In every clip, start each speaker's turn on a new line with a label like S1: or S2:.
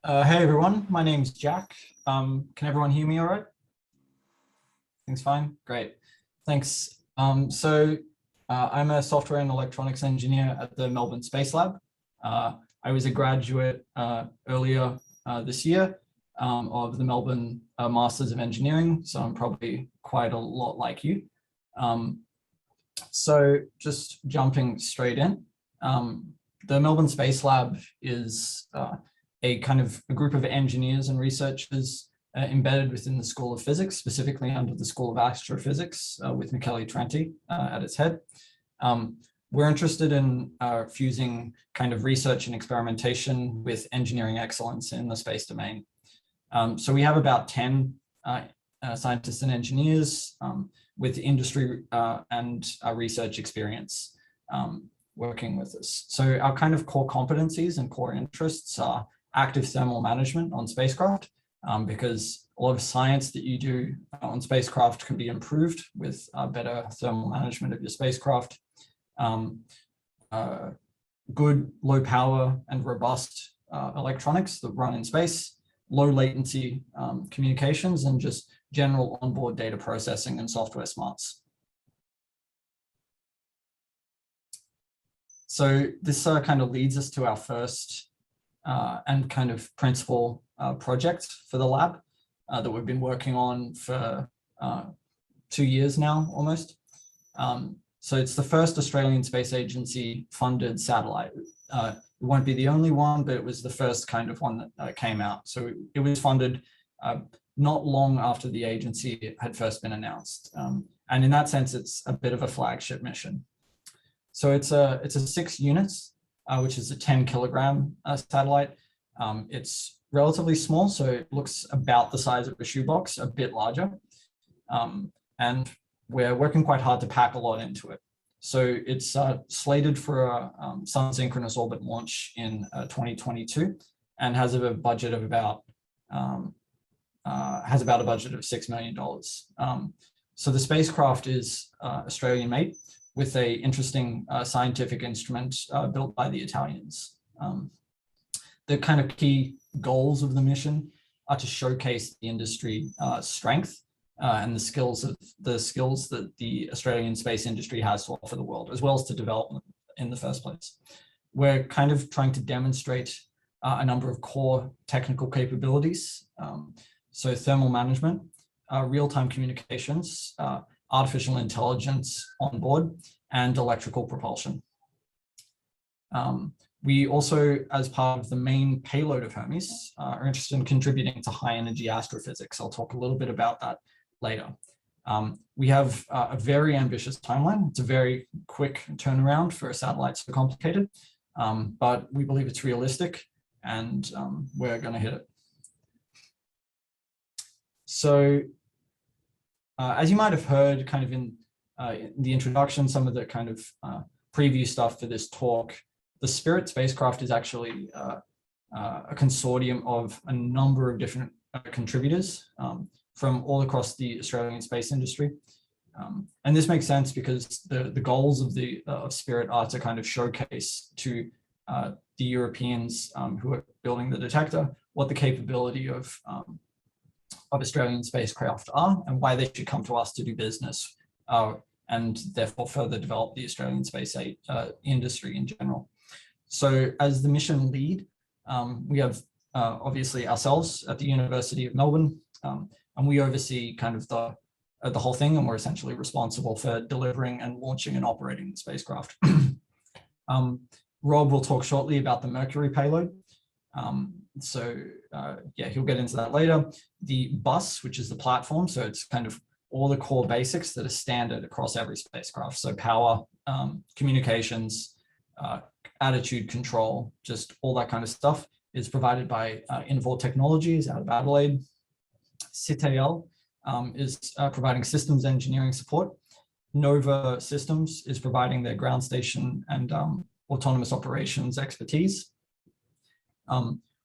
S1: Hey everyone, my name's Jack. Can everyone hear me all right? Things fine? Great, thanks. I'm a software and electronics engineer at the Melbourne Space Lab. I was a graduate earlier this year of the Melbourne Masters of Engineering, so I'm probably quite a lot like you. So just jumping straight in, the Melbourne Space Lab is a group of engineers and researchers embedded within the School of Physics, specifically under the School of Astrophysics with Michele Trenti at its head. We're interested in fusing kind of research and experimentation with engineering excellence in the space domain. So we have about 10 scientists and engineers with industry and research experience working with us. So our kind of core competencies and core interests are active thermal management on spacecraft, because a lot of science that you do on spacecraft can be improved with better thermal management of your spacecraft. Good low power and robust electronics that run in space, low latency communications, and just general onboard data processing and software smarts. So this kind of leads us to our first and kind of principal project for the lab that we've been working on for 2 years now, almost. So it's the first Australian Space Agency funded satellite. It won't be the only one, but it was the first kind of one that came out. So it was funded not long after the agency had first been announced. And in that sense, it's a bit of a flagship mission. So it's a 6 units, which is a 10 kilogram satellite. It's relatively small, so it looks about the size of a shoebox, a bit larger. And we're working quite hard to pack a lot into it. So it's slated for a sun synchronous orbit launch in 2022 and has a budget of about a budget of $6 million. So the spacecraft is Australian made, with a interesting scientific instrument built by the Italians. The kind of key goals of the mission are to showcase the industry strength and the skills that the Australian space industry has to offer the world, as well as to develop them in the first place. We're kind of trying to demonstrate a number of core technical capabilities. So thermal management, real-time communications, artificial intelligence on board, and electrical propulsion. We also, as part of the main payload of Hermes, are interested in contributing to high energy astrophysics. I'll talk a little bit about that later. We have a very ambitious timeline. It's a very quick turnaround for a satellite so complicated, but we believe it's realistic, and we're going to hit it. So as you might have heard kind of in the introduction, some of the kind of preview stuff for this talk, the SpIRIT spacecraft is actually a consortium of a number of different contributors from all across the Australian space industry. And this makes sense because the goals of SpIRIT are to kind of showcase to the Europeans who are building the detector what the capability of Australian spacecraft are and why they should come to us to do business and therefore further develop the Australian space industry in general. So as the mission lead, we have obviously ourselves at the University of Melbourne, and we oversee kind of the whole thing, and we're essentially responsible for delivering and launching and operating the spacecraft. Rob will talk shortly about the Mercury Payload. Yeah, he'll get into that later. The bus, which is the platform, so it's kind of all the core basics that are standard across every spacecraft. So power, communications, attitude control, just all that kind of stuff is provided by Inovor Technologies out of Adelaide. Sitael is providing systems engineering support. Nova Systems is providing their ground station and autonomous operations expertise.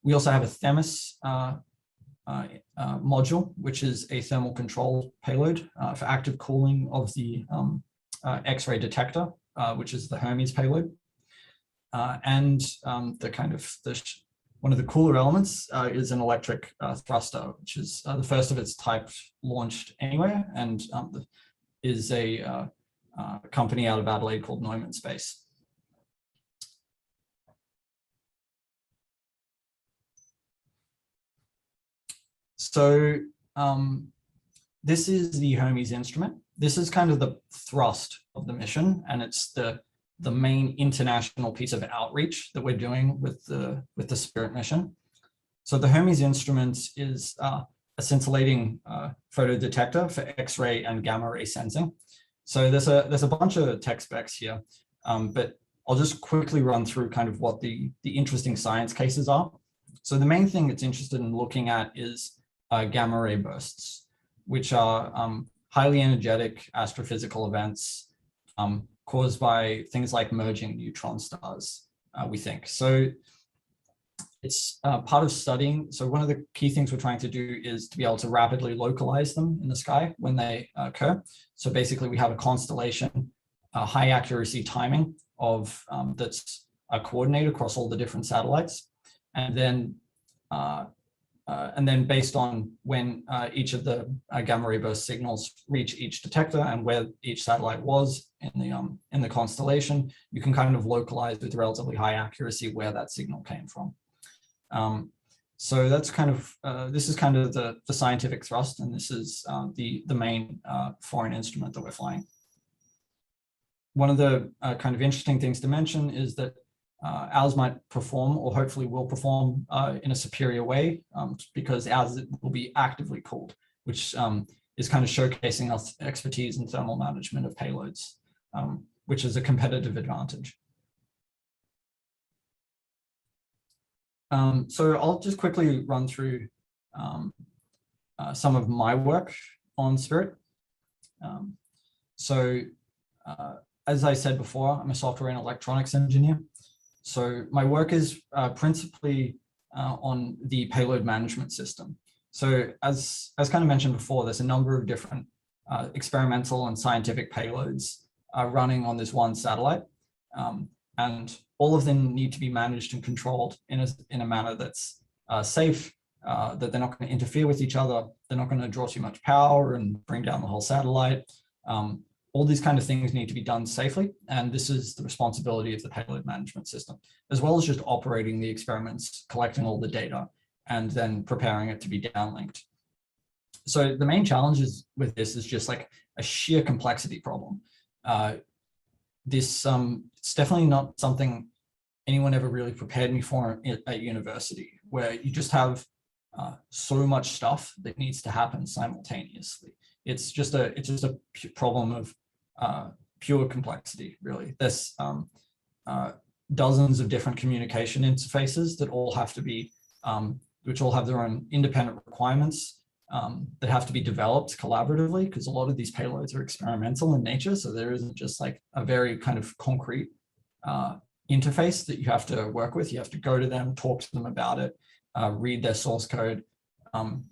S1: We also have a Hermes module, which is a thermal control payload for active cooling of the X-ray detector, which is the Hermes payload. And the one of the cooler elements is an electric thruster, which is the first of its type launched anywhere, and is a company out of Adelaide called Neumann Space. So this is the Hermes instrument. This is kind of the thrust of the mission, and it's the main international piece of outreach that we're doing with the SpIRIT mission. So the Hermes instrument is a scintillating photodetector for X-ray and gamma ray sensing. So there's a bunch of tech specs here, but I'll just quickly run through kind of what the interesting science cases are. So the main thing it's interested in looking at is gamma ray bursts, which are highly energetic astrophysical events caused by things like merging neutron stars, we think. So it's part of studying. So one of the key things we're trying to do is to be able to rapidly localize them in the sky when they occur. So basically we have a constellation, high accuracy timing of that's coordinated across all the different satellites. And then based on when each of the gamma ray burst signals reach each detector and where each satellite was in the constellation, you can kind of localize with relatively high accuracy where that signal came from. So that's kind of this is kind of the scientific thrust, and this is the main foreign instrument that we're flying. One of the kind of interesting things to mention is that ours might perform, or hopefully will perform, in a superior way, because ours will be actively cooled, which is kind of showcasing our expertise in thermal management of payloads, which is a competitive advantage. So I'll just quickly run through some of my work on SpIRIT. As I said before, I'm a software and electronics engineer. So my work is principally on the payload management system. So as kind of mentioned before, there's a number of different experimental and scientific payloads running on this one satellite. And all of them need to be managed and controlled in a manner that's safe, that they're not going to interfere with each other, they're not going to draw too much power and bring down the whole satellite. All these kind of things need to be done safely, and this is the responsibility of the payload management system, as well as just operating the experiments, collecting all the data, and then preparing it to be downlinked. So the main challenges with this is just like a sheer complexity problem. It's definitely not something anyone ever really prepared me for at university, where you just have so much stuff that needs to happen simultaneously. It's just a problem of pure complexity, really. There's dozens of different communication interfaces that all have to be, which all have their own independent requirements that have to be developed collaboratively, because a lot of these payloads are experimental in nature. So there isn't just like a very kind of concrete interface that you have to work with. You have to go to them, talk to them about it, read their source code,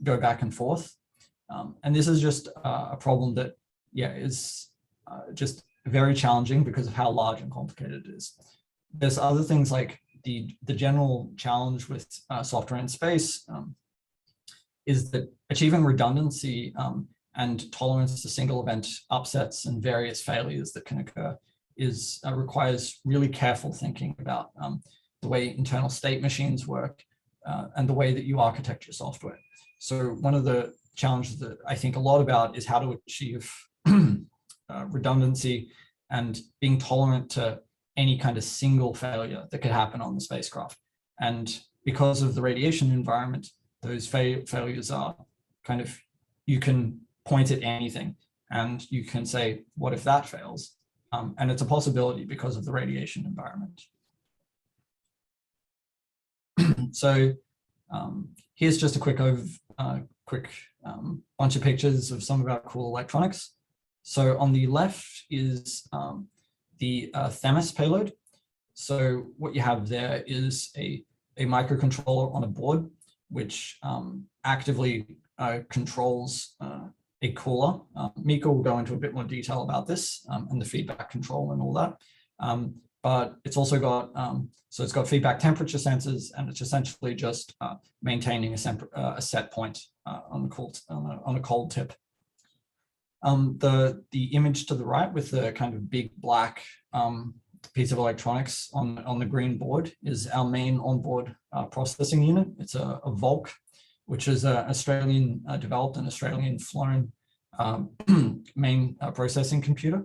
S1: go back and forth. And this is just a problem that, is just very challenging because of how large and complicated it is. There's other things like the general challenge with software in space is that achieving redundancy and tolerance to single event upsets and various failures that can occur requires really careful thinking about the way internal state machines work and the way that you architect your software. So one of the challenges that I think a lot about is how to achieve redundancy and being tolerant to any kind of single failure that could happen on the spacecraft. And because of the radiation environment, those failures are kind of, you can point at anything and you can say, what if that fails? And it's a possibility because of the radiation environment. So here's just a quick bunch of pictures of some of our cool electronics. So on the left is the Hermes payload. So what you have there is a microcontroller on a board, which actively controls a cooler. Mika will go into a bit more detail about this and the feedback control and all that. but it's also got, so it's got feedback temperature sensors, and it's essentially just maintaining a set point on a cold tip. The image to the right with the kind of big black piece of electronics on the green board is our main onboard processing unit. It's a Volk, which is an Australian developed and Australian flown main processing computer.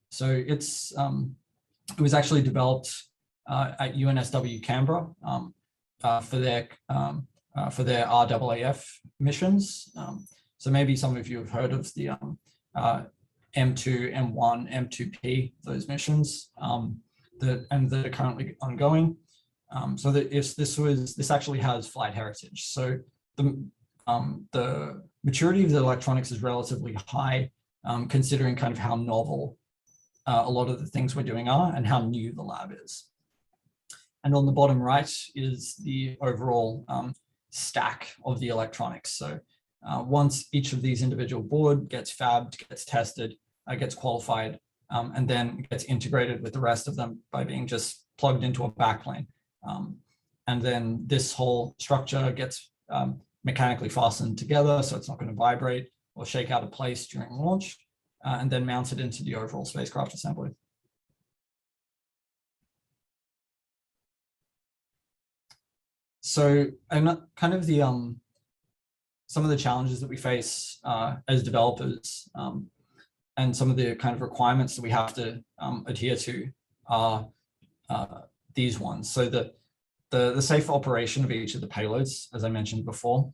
S1: So it was actually developed at UNSW Canberra for their RAAF missions. So maybe some of you have heard of the M2, M1, M2P, those missions that are currently ongoing. So that this actually has flight heritage. So the maturity of the electronics is relatively high, considering kind of how novel a lot of the things we're doing are and how new the lab is. And on the bottom right is the overall stack of the electronics. So once each of these individual board gets fabbed, gets tested, gets qualified, and then gets integrated with the rest of them by being just plugged into a backplane. And then this whole structure gets mechanically fastened together, so it's not going to vibrate or shake out of place during launch, and then mounted into the overall spacecraft assembly. So, and kind of the some of the challenges that we face as developers, and some of the kind of requirements that we have to adhere to are these ones. So the safe operation of each of the payloads, as I mentioned before,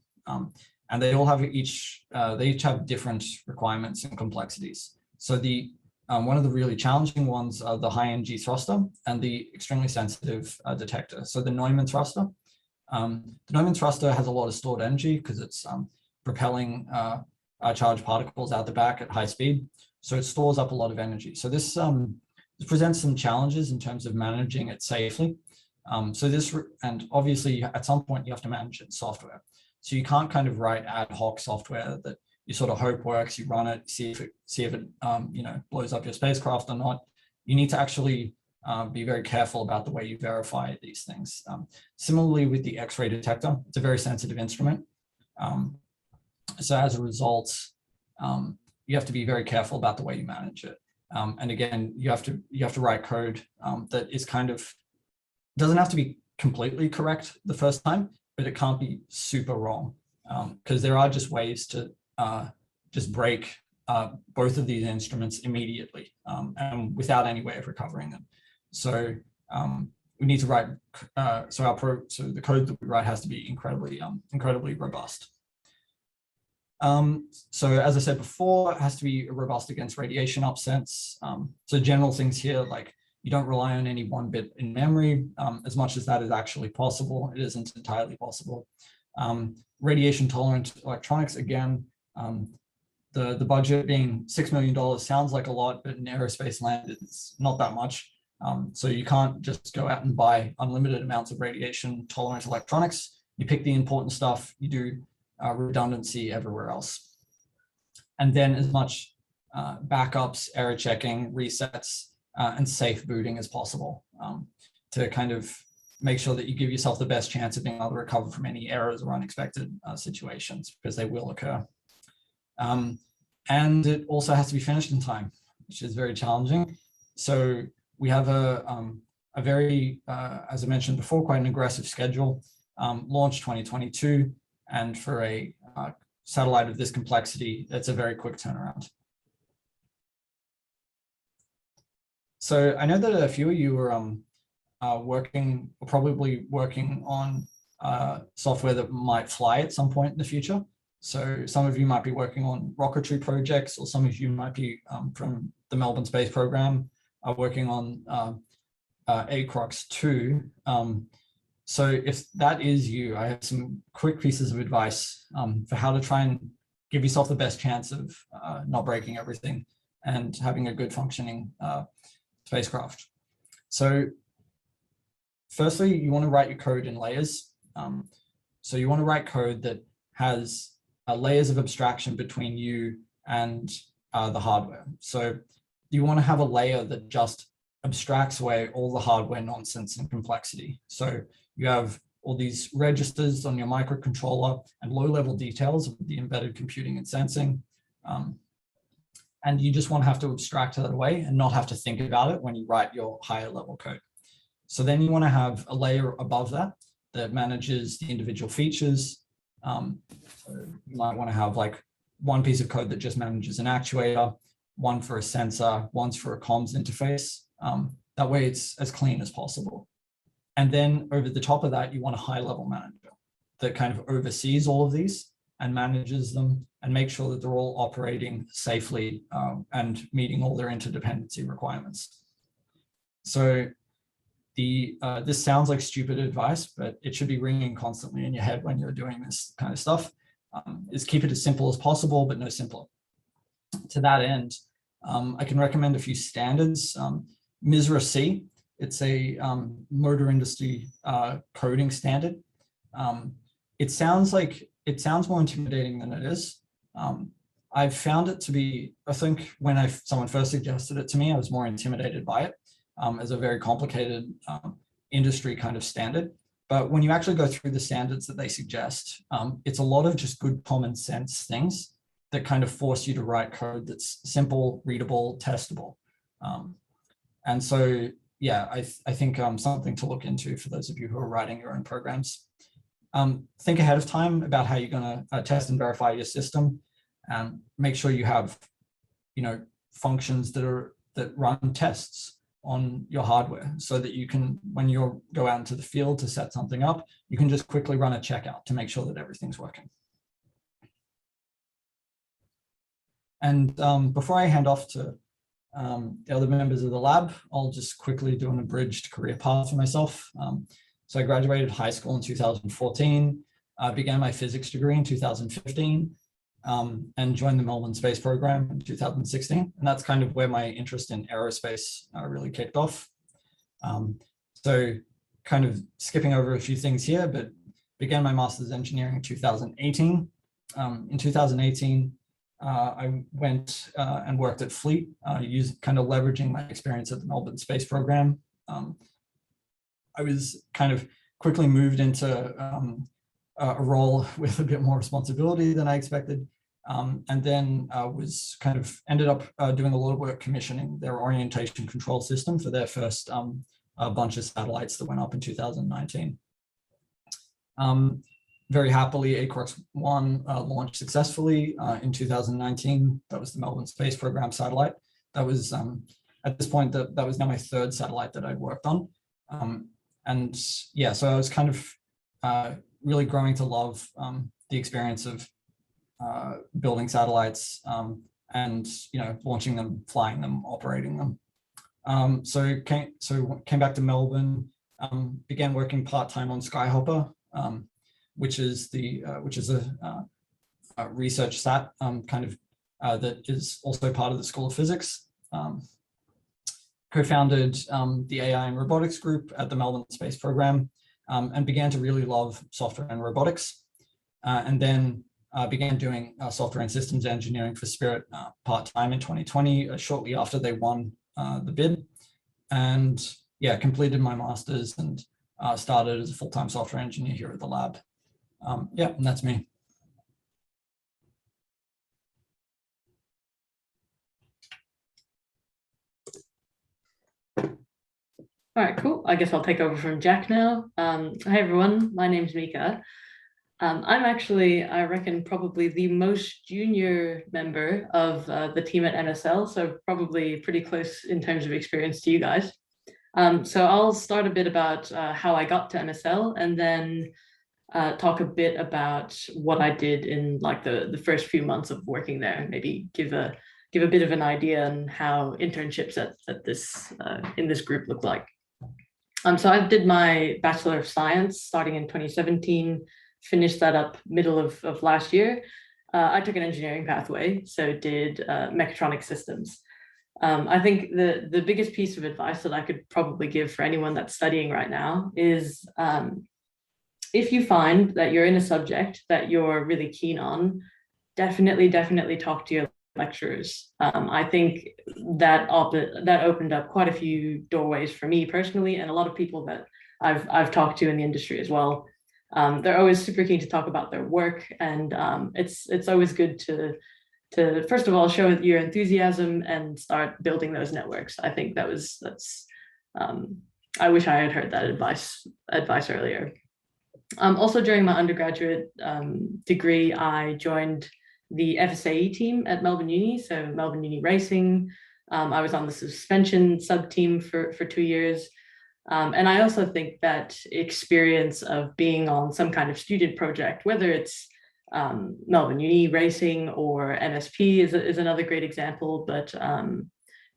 S1: and they all have they each have different requirements and complexities. So the one of the really challenging ones are the high energy thruster and the extremely sensitive detector. So the Neumann thruster. The Neumann thruster has a lot of stored energy because it's propelling charged particles out the back at high speed. So it stores up a lot of energy. So this presents some challenges in terms of managing it safely. And obviously at some point you have to manage it in software. So you can't kind of write ad hoc software that you sort of hope works, you run it, see if it blows up your spacecraft or not. You need to actually be very careful about the way you verify these things. Similarly with the X-ray detector, it's a very sensitive instrument. So as a result, you have to be very careful about the way you manage it. And again, you have to write code that is kind of, doesn't have to be completely correct the first time, but it can't be super wrong, because there are just ways to just break both of these instruments immediately and without any way of recovering them. So we need to write, so the code that we write has to be incredibly robust. So as I said before, it has to be robust against radiation upsets. So general things here, like you don't rely on any one bit in memory, as much as that is actually possible. It isn't entirely possible. Radiation tolerant electronics, again, the budget being $6 million sounds like a lot, but in aerospace land, it's not that much. So you can't just go out and buy unlimited amounts of radiation tolerant electronics. You pick the important stuff, you do redundancy everywhere else. And then as much backups, error checking, resets, and safe booting as possible to kind of make sure that you give yourself the best chance of being able to recover from any errors or unexpected situations, because they will occur. And it also has to be finished in time, which is very challenging. So we have a very, as I mentioned before, quite an aggressive schedule, launch 2022. And for a satellite of this complexity, that's a very quick turnaround. So I know that a few of you were probably working on software that might fly at some point in the future. So some of you might be working on rocketry projects, or some of you might be from the Melbourne Space program, working on ACROX 2. So if that is you, I have some quick pieces of advice for how to try and give yourself the best chance of not breaking everything and having a good functioning spacecraft. So firstly, you want to write your code in layers. So you want to write code that has layers of abstraction between you and the hardware. So you want to have a layer that just abstracts away all the hardware nonsense and complexity. So you have all these registers on your microcontroller and low-level details of the embedded computing and sensing. And you just want to have to abstract that away and not have to think about it when you write your higher level code. So then you want to have a layer above that that manages the individual features. So you might want to have like one piece of code that just manages an actuator, one for a sensor, one's for a comms interface. That way it's as clean as possible. And then over the top of that, you want a high level manager that kind of oversees all of these and manages them and make sure that they're all operating safely and meeting all their interdependency requirements. So this sounds like stupid advice, but it should be ringing constantly in your head when you're doing this kind of stuff, is keep it as simple as possible, but no simpler. To that end, I can recommend a few standards. MISRA C, it's a motor industry coding standard. It sounds more intimidating than it is. I've found it to be, I think when someone first suggested it to me, I was more intimidated by it as a very complicated industry kind of standard. But when you actually go through the standards that they suggest, it's a lot of just good common sense things that kind of force you to write code that's simple, readable, testable. And so, yeah, I think something to look into for those of you who are writing your own programs. Think ahead of time about how you're going to test and verify your system, and make sure you have, functions that run tests on your hardware, so that you can, when you go out into the field to set something up, you can just quickly run a checkout to make sure that everything's working. And before I hand off to the other members of the lab, I'll just quickly do an abridged career path for myself. So I graduated high school in 2014, began my physics degree in 2015, and joined the Melbourne Space program in 2016. And that's kind of where my interest in aerospace really kicked off. So kind of skipping over a few things here, but began my master's in engineering in 2018. In 2018, I went and worked at Fleet, kind of leveraging my experience at the Melbourne Space program. I was kind of quickly moved into a role with a bit more responsibility than I expected, and then ended up doing a lot of work commissioning their orientation control system for their first bunch of satellites that went up in 2019. Very happily, ACROX-1 launched successfully in 2019. That was the Melbourne Space Program satellite. That was, at this point, that was now my third satellite that I'd worked on. And yeah, so I was kind of really growing to love the experience of building satellites and launching them, flying them, operating them. So came back to Melbourne, began working part-time on Skyhopper, which is a research sat that is also part of the School of Physics. Co-founded the AI and robotics group at the Melbourne Space program, and began to really love software and robotics. And then began doing software and systems engineering for SpIRIT part-time in 2020, shortly after they won the bid. And yeah, completed my master's and started as a full-time software engineer here at the lab. Yeah, and that's me.
S2: All right, cool. I guess I'll take over from Jack now. Hi, everyone. My name's Mika. I'm actually, I reckon, probably the most junior member of the team at NSL, so probably pretty close in terms of experience to you guys. So I'll start a bit about how I got to NSL, and then talk a bit about what I did in like the first few months of working there. Maybe give a bit of an idea on how internships at this in this group look like. So I did my Bachelor of Science starting in 2017, finished that up middle of last year. I took an engineering pathway, so did mechatronic systems. I think the biggest piece of advice that I could probably give for anyone that's studying right now is if you find that you're in a subject that you're really keen on, definitely talk to your lecturers. I think that opened up quite a few doorways for me personally, and a lot of people that I've talked to in the industry as well. They're always super keen to talk about their work, and it's always good to first of all show your enthusiasm and start building those networks. I think that's I wish I had heard that advice earlier. Also during my undergraduate degree, I joined the FSAE team at Melbourne Uni, so Melbourne Uni Racing. I was on the suspension sub team for 2 years. And I also think that experience of being on some kind of student project, whether it's Melbourne Uni Racing or MSP is another great example, but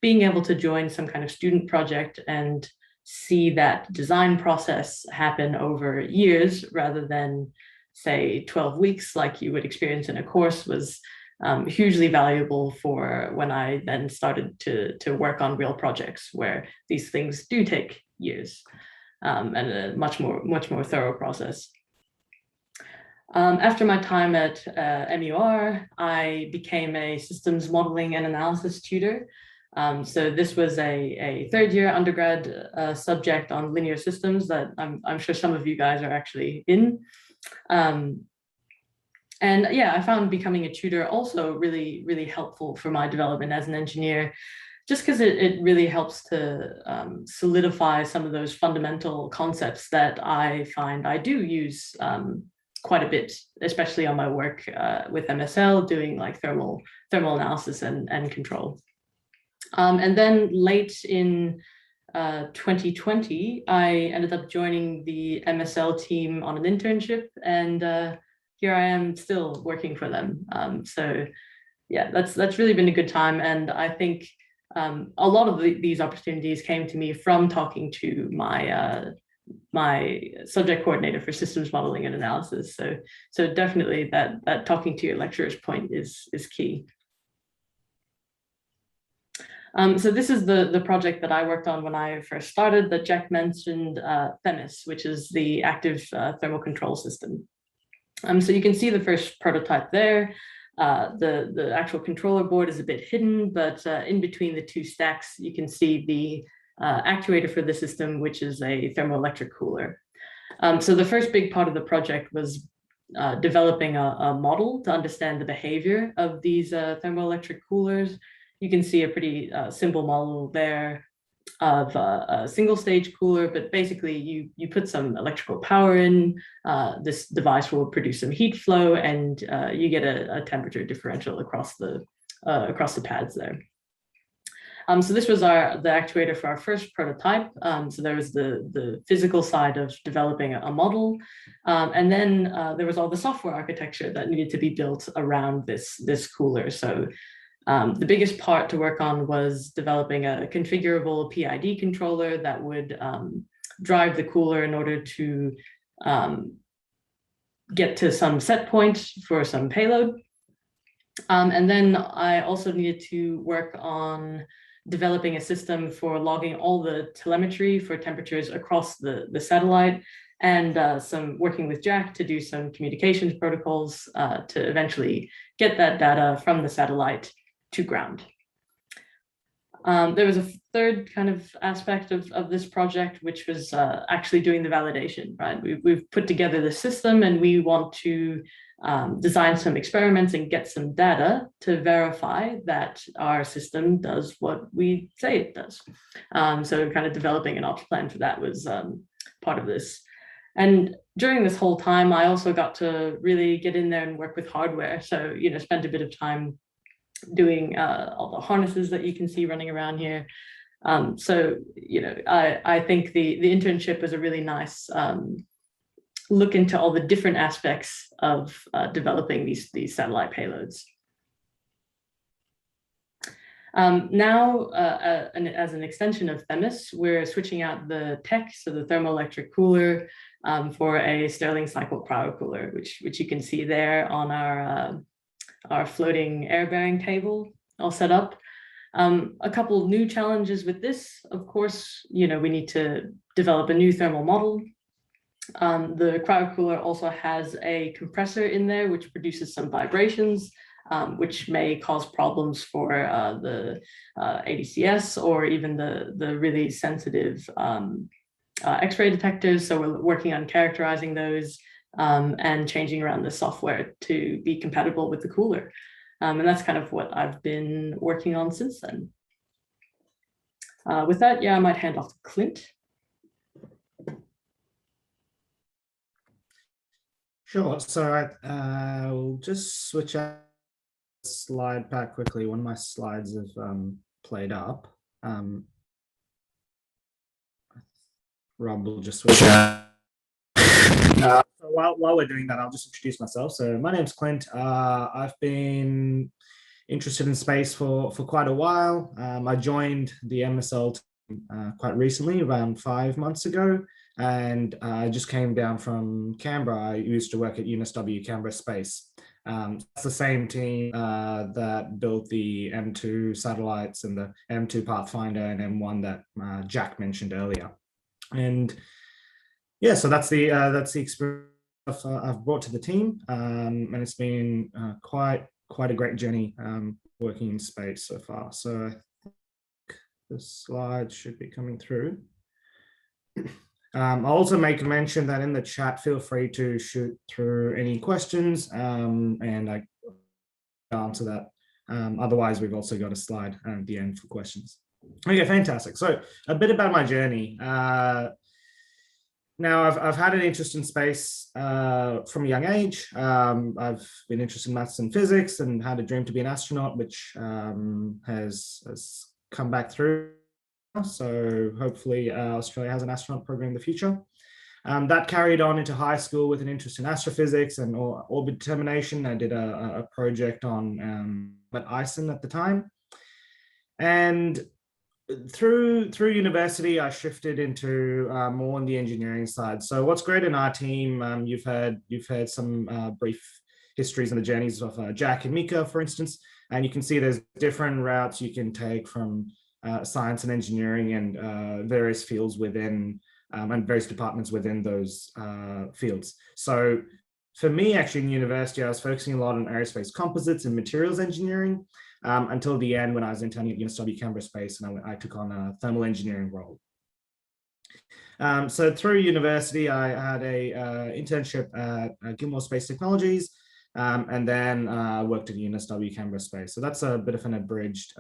S2: being able to join some kind of student project and see that design process happen over years rather than say 12 weeks like you would experience in a course was hugely valuable for when I then started to work on real projects where these things do take years and a much more thorough process. After my time at MUR, I became a systems modeling and analysis tutor. So this was a third-year undergrad subject on linear systems that I'm sure some of you guys are actually in. And yeah, I found becoming a tutor also really, really helpful for my development as an engineer, just because it really helps to solidify some of those fundamental concepts that I find I do use quite a bit, especially on my work with MSL, doing like thermal analysis and control. And then late in 2020, I ended up joining the MSL team on an internship, and here I am still working for them. So yeah, that's really been a good time. And I think a lot of these opportunities came to me from talking to my my subject coordinator for systems modeling and analysis. So definitely that talking to your lecturer's point is key. So this is the project that I worked on when I first started that Jack mentioned, Hermes, which is the active thermal control system. So you can see the first prototype there. The actual controller board is a bit hidden, but in between the two stacks, you can see the actuator for the system, which is a thermoelectric cooler. So the first big part of the project was developing a model to understand the behavior of these thermoelectric coolers. You can see a pretty simple model there of a single stage cooler, but basically you put some electrical power in, this device will produce some heat flow, and you get a temperature differential across the pads there. So this was the actuator for our first prototype. So there was the physical side of developing a model, and then there was all the software architecture that needed to be built around this cooler. So the biggest part to work on was developing a configurable PID controller that would drive the cooler in order to get to some set point for some payload. And then I also needed to work on developing a system for logging all the telemetry for temperatures across the satellite, and some working with Jack to do some communications protocols to eventually get that data from the satellite to ground. There was a third kind of aspect of this project, which was actually doing the validation, right? We've put together the system and we want to design some experiments and get some data to verify that our system does what we say it does. So kind of developing an ops plan for that was part of this. And during this whole time, I also got to really get in there and work with hardware. So, spent a bit of time doing all the harnesses that you can see running around here. So, I think the internship was a really nice look into all the different aspects of developing these satellite payloads. Now, as an extension of Themis, we're switching out the tech, so the thermoelectric cooler, for a Stirling cycle cryocooler, which you can see there on our floating air bearing table all set up. A couple new challenges with this, of course, we need to develop a new thermal model. The cryocooler also has a compressor in there, which produces some vibrations. which may cause problems for the ADCS or even the really sensitive X-ray detectors. So we're working on characterizing those and changing around the software to be compatible with the cooler. And that's kind of what I've been working on since then. With that, yeah, I might hand off to Clint.
S3: Sure. So I'll just switch out the slide pack quickly. One of my slides have played up. Rob will just switch out. So while we're doing that, I'll just introduce myself. So my name's Clint. I've been interested in space for quite a while. I joined the MSL team quite recently, around 5 months ago, and I just came down from Canberra. I used to work at UniSW Canberra Space. It's the same team that built the M2 satellites and the M2 Pathfinder and M1 that Jack mentioned earlier. And yeah, so that's the experience I've brought to the team, and it's been quite a great journey working in space so far. So I think the slide should be coming through. I'll also make a mention that in the chat, feel free to shoot through any questions, and I answer that. Otherwise, we've also got a slide at the end for questions. Okay, fantastic. So a bit about my journey. Now, I've had an interest in space from a young age. I've been interested in maths and physics and had a dream to be an astronaut, which has come back through. So hopefully Australia has an astronaut program in the future. That carried on into high school with an interest in astrophysics and orbit determination. I did a project on ISIN at the time. And through university, I shifted into more on the engineering side. So what's great in our team, you've heard some brief histories and the journeys of Jack and Mika, for instance, and you can see there's different routes you can take from science and engineering and various fields within and various departments within those fields. So for me, actually in university, I was focusing a lot on aerospace composites and materials engineering. Until the end when I was interning at University of Canberra Space and I took on a thermal engineering role. So through university, I had a internship at Gilmore Space Technologies and then worked at University of Canberra Space. So that's a bit of an abridged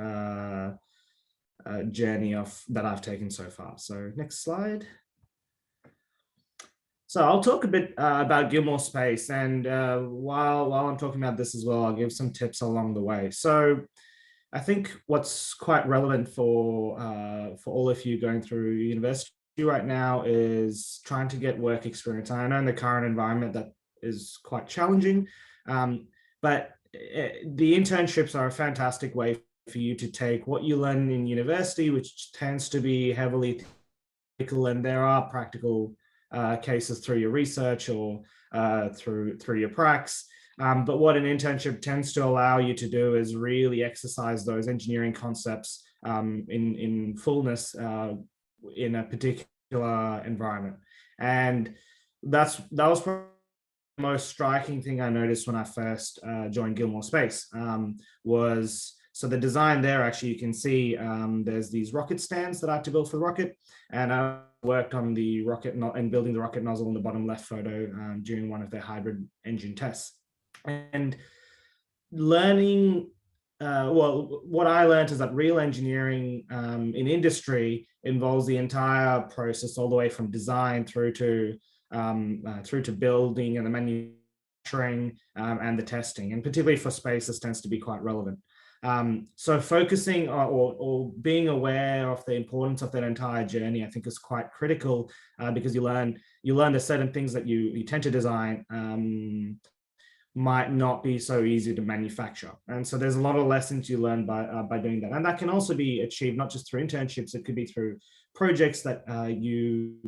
S3: journey that I've taken so far. So next slide. So I'll talk a bit about Gilmore Space, and while I'm talking about this as well, I'll give some tips along the way. So I think what's quite relevant for all of you going through university right now is trying to get work experience. I know in the current environment that is quite challenging, but the internships are a fantastic way for you to take what you learn in university, which tends to be heavily theoretical, and there are practical cases through your research or through your pracs. But what an internship tends to allow you to do is really exercise those engineering concepts in fullness in a particular environment. And that was probably the most striking thing I noticed when I first joined Gilmore Space was, so the design there, actually, you can see there's these rocket stands that I had to build for the rocket. And I worked on the rocket and building the rocket nozzle in the bottom left photo during one of their hybrid engine tests. And learning, well, what I learned is that real engineering in industry involves the entire process, all the way from design through to building and the manufacturing and the testing. And particularly for space, this tends to be quite relevant. So focusing or being aware of the importance of that entire journey, I think, is quite critical because you learn the certain things that you tend to design might not be so easy to manufacture. And so there's a lot of lessons you learn by doing that. And that can also be achieved not just through internships, it could be through projects that you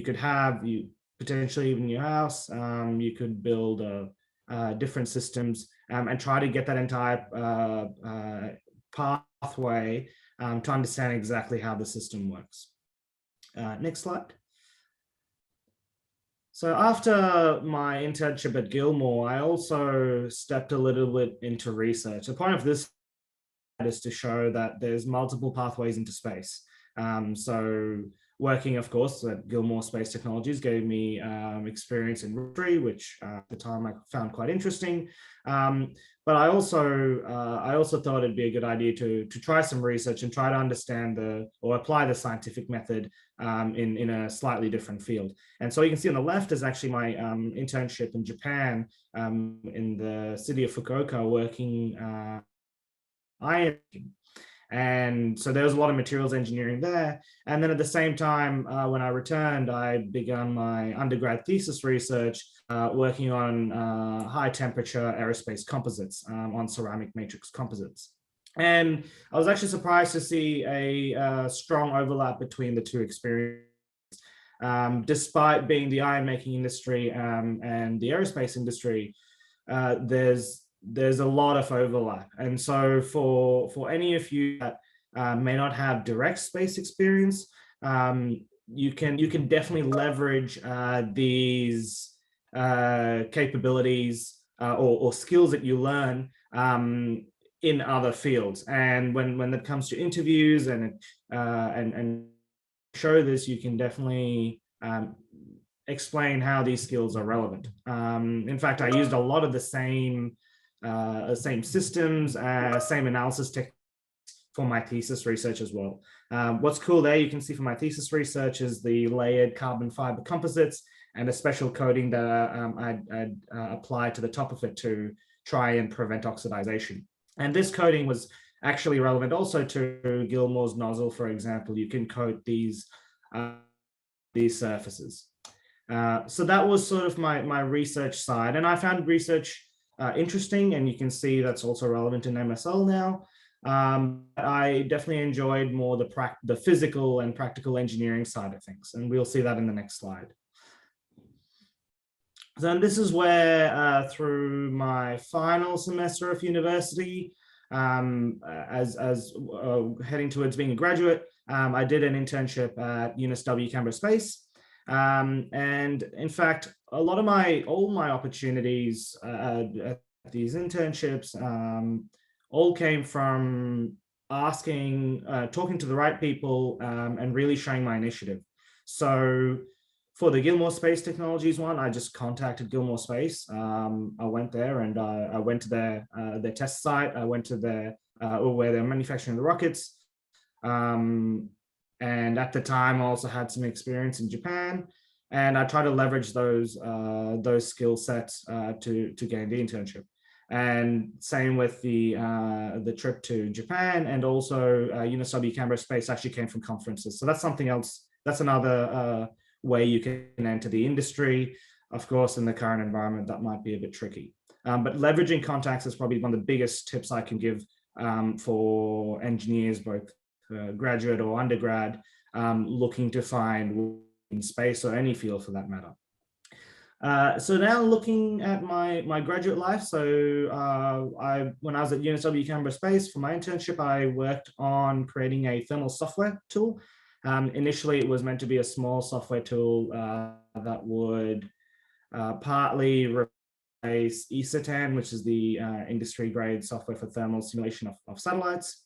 S3: could have, you potentially even in your house. You could build different systems and try to get that entire pathway to understand exactly how the system works. Next slide. So after my internship at Gilmour, I also stepped a little bit into research. The point of this is to show that there's multiple pathways into space. So working, of course, at Gilmour Space Technologies gave me experience in rocketry, which at the time I found quite interesting. But I also thought it'd be a good idea to try some research and try to understand or apply the scientific method in a slightly different field. And so you can see on the left is actually my internship in Japan in the city of Fukuoka, working iron. And so there was a lot of materials engineering there. And then at the same time, when I returned, I began my undergrad thesis research working on high temperature aerospace composites, on ceramic matrix composites. And I was actually surprised to see a strong overlap between the two experiences. Despite being the iron making industry and the aerospace industry, there's a lot of overlap. And so for any of you that may not have direct space experience, you can definitely leverage these capabilities or skills that you learn in other fields. And when it comes to interviews and show this, you can definitely explain how these skills are relevant. In fact, I used a lot of the same systems, same analysis techniques for my thesis research as well. What's cool there, you can see for my thesis research, is the layered carbon fiber composites and a special coating that I'd applied to the top of it to try and prevent oxidization. And this coating was actually relevant also to Gilmour's nozzle, for example. You can coat these surfaces. So that was sort of my research side, and I found research interesting, and you can see that's also relevant in MSL now. I definitely enjoyed more the physical and practical engineering side of things, and we'll see that in the next slide. So this is where through my final semester of university, as heading towards being a graduate, I did an internship at UniSW Canberra Space. And in fact, all my opportunities at these internships all came from talking to the right people and really showing my initiative. So for the Gilmour Space Technologies one, I just contacted Gilmour Space. I went there and I went to their test site. I went to where they're manufacturing the rockets. And at the time, I also had some experience in Japan, and I tried to leverage those skill sets to gain the internship. And same with the trip to Japan, and also UniSW Canberra Space actually came from conferences. So that's something else. That's another way you can enter the industry. Of course, in the current environment, that might be a bit tricky. But leveraging contacts is probably one of the biggest tips I can give for engineers, both graduate or undergrad, looking to find in space or any field for that matter. So now looking at my graduate life. So when I was at UniSW Canberra Space for my internship, I worked on creating a thermal software tool. Initially, it was meant to be a small software tool that would partly replace ECETAN, which is the industry-grade software for thermal simulation of satellites.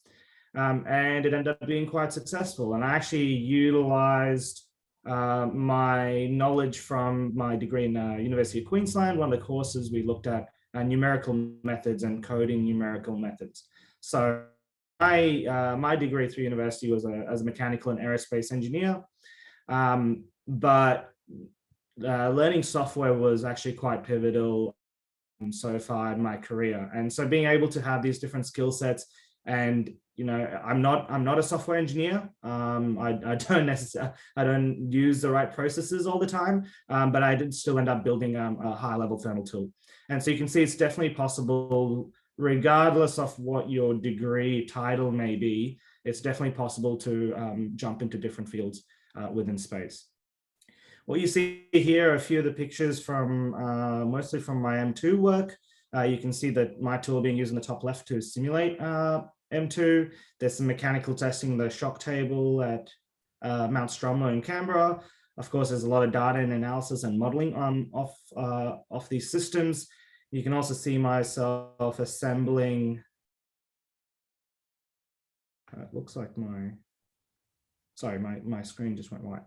S3: And it ended up being quite successful. And I actually utilized my knowledge from my degree in University of Queensland. One of the courses we looked at numerical methods and coding numerical methods. So my degree through university was as a mechanical and aerospace engineer, but learning software was actually quite pivotal so far in my career. And so being able to have these different skill sets, and I'm not a software engineer. I don't use the right processes all the time, but I did still end up building a high level thermal tool. And so you can see it's definitely possible, regardless of what your degree title may be. It's definitely possible to jump into different fields within space. What you see here are a few of the pictures from mostly from my M2 work. You can see that my tool being used in the top left to simulate M2. There's some mechanical testing, the shock table at Mount Stromlo in Canberra. Of course, there's a lot of data and analysis and modeling of these systems. You can also see myself assembling. It looks like my screen just went white.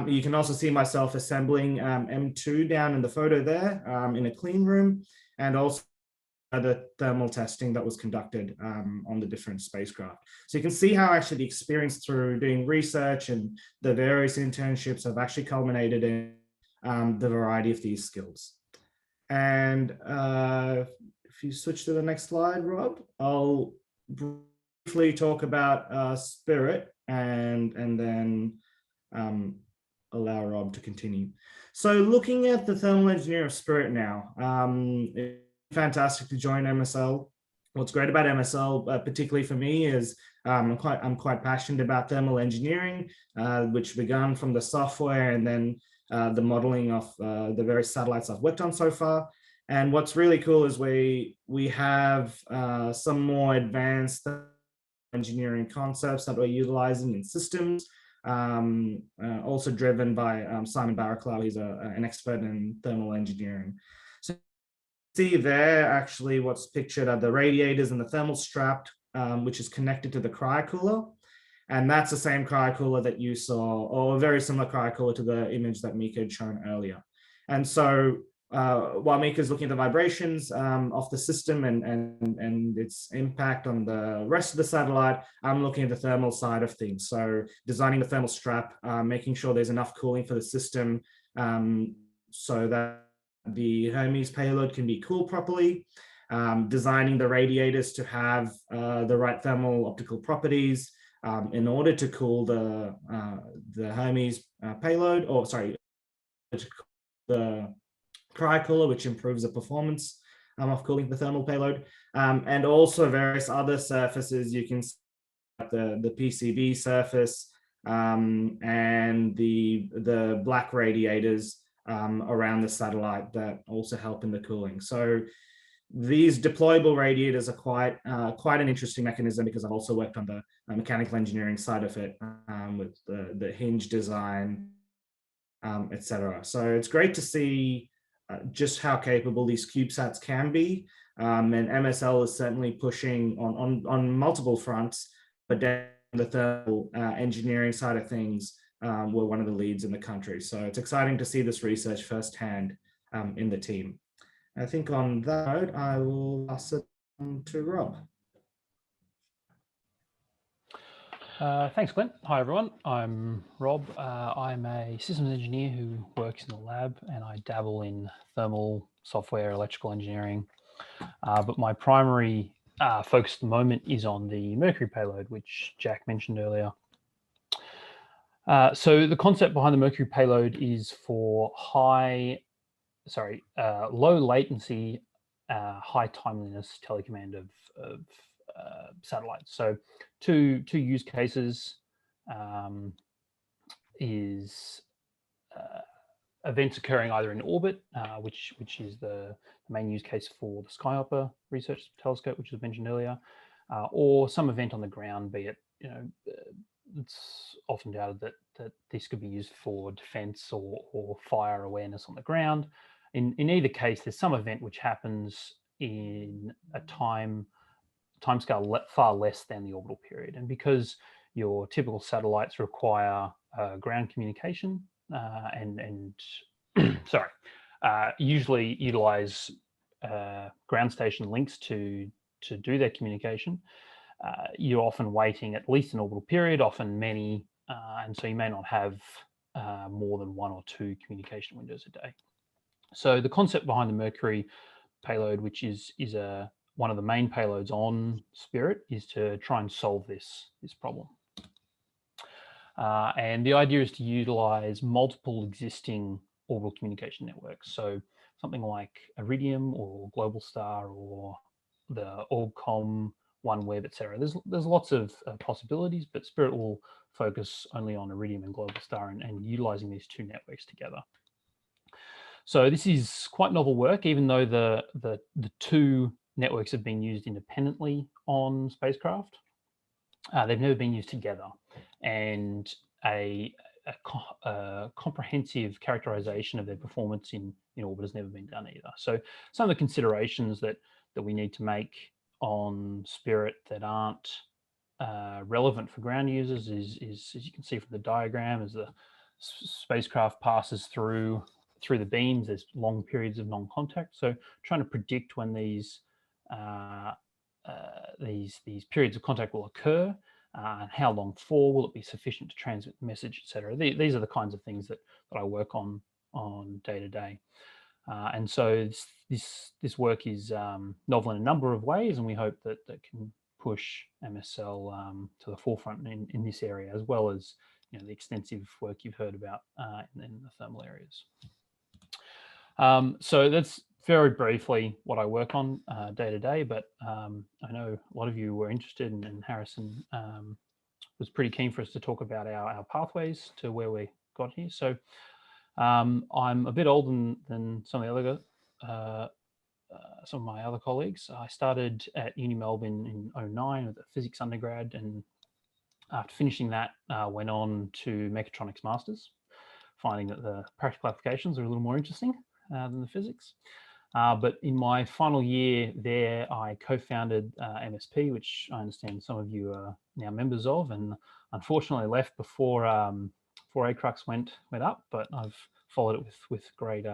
S3: You can also see myself assembling M2 down in the photo there in a clean room, and also the thermal testing that was conducted on the different spacecraft. So you can see how actually the experience through doing research and the various internships have actually culminated in the variety of these skills. And if you switch to the next slide, Rob, I'll briefly talk about SpIRIT and then allow Rob to continue. So looking at the thermal engineering of SpIRIT now, it's fantastic to join MSL. What's great about MSL, particularly for me, is I'm quite passionate about thermal engineering, which began from the software and then the modeling of the various satellites I've worked on so far. And what's really cool is we have some more advanced engineering concepts that we're utilizing in systems, also driven by Simon Barraclough. He's an expert in thermal engineering. So see there actually what's pictured are the radiators and the thermal strap, which is connected to the cryocooler. And that's the same cryocooler that you saw, or a very similar cryocooler to the image that Mika had shown earlier. And so while Mika is looking at the vibrations of the system and its impact on the rest of the satellite, I'm looking at the thermal side of things. So designing the thermal strap, making sure there's enough cooling for the system so that the Hermes payload can be cooled properly, designing the radiators to have the right thermal optical properties in order to cool the Hermes payload, or sorry, the cryocooler, which improves the performance of cooling the thermal payload, and also various other surfaces. You can see the PCB surface and the black radiators around the satellite that also help in the cooling. So these deployable radiators are quite an interesting mechanism, because I've also worked on the mechanical engineering side of it with the hinge design, etc. So it's great to see just how capable these CubeSats can be, and MSL is certainly pushing on multiple fronts, but the thermal engineering side of things, we're one of the leads in the country. So it's exciting to see this research firsthand in the team. I think on that note, I will pass it on to Rob.
S4: Thanks, Clint. Hi, everyone. I'm Rob. I'm a systems engineer who works in the lab, and I dabble in thermal, software, electrical engineering. But my primary focus at the moment is on the Mercury payload, which Jack mentioned earlier. So the concept behind the Mercury payload is for low latency, high timeliness telecommand of satellites. So two use cases is events occurring either in orbit, which is the main use case for the Skyhopper research telescope, which was mentioned earlier, or some event on the ground, be it, it's often doubted that this could be used for defense or fire awareness on the ground. In either case, there's some event which happens in a timescale far less than the orbital period. And because your typical satellites require ground communication and usually utilize ground station links to do their communication, you're often waiting at least an orbital period, often many, and so you may not have more than one or two communication windows a day. So the concept behind the Mercury payload, which is one of the main payloads on SpIRIT, is to try and solve this problem. And the idea is to utilize multiple existing orbital communication networks. So something like Iridium or Globalstar or the Orbcomm, OneWeb, etc. There's lots of possibilities, but SpIRIT will focus only on Iridium and Globalstar and utilizing these two networks together. So this is quite novel work, even though the two networks have been used independently on spacecraft. They've never been used together, and a a comprehensive characterization of their performance in orbit has never been done either. So some of the considerations that we need to make on SpIRIT that aren't relevant for ground users is, as you can see from the diagram, as the spacecraft passes through the beams, there's long periods of non-contact. So trying to predict when these periods of contact will occur, and how long for, will it be sufficient to transmit the message, etc. These are the kinds of things that I work on day to day. And so this work is novel in a number of ways, and we hope that can push MSL to the forefront in this area, as well as the extensive work you've heard about in the thermal areas. So that's very briefly what I work on day to day, but I know a lot of you were interested, and Harrison was pretty keen for us to talk about our pathways to where we got here. So I'm a bit older than some of the other some of my other colleagues. I started at UniMelb in 2009 with a physics undergrad, and after finishing that, went on to mechatronics masters, finding that the practical applications are a little more interesting than the physics. But in my final year there, I co-founded MSP, which I understand some of you are now members of, and unfortunately left before ACRUX went up, but I've followed it with great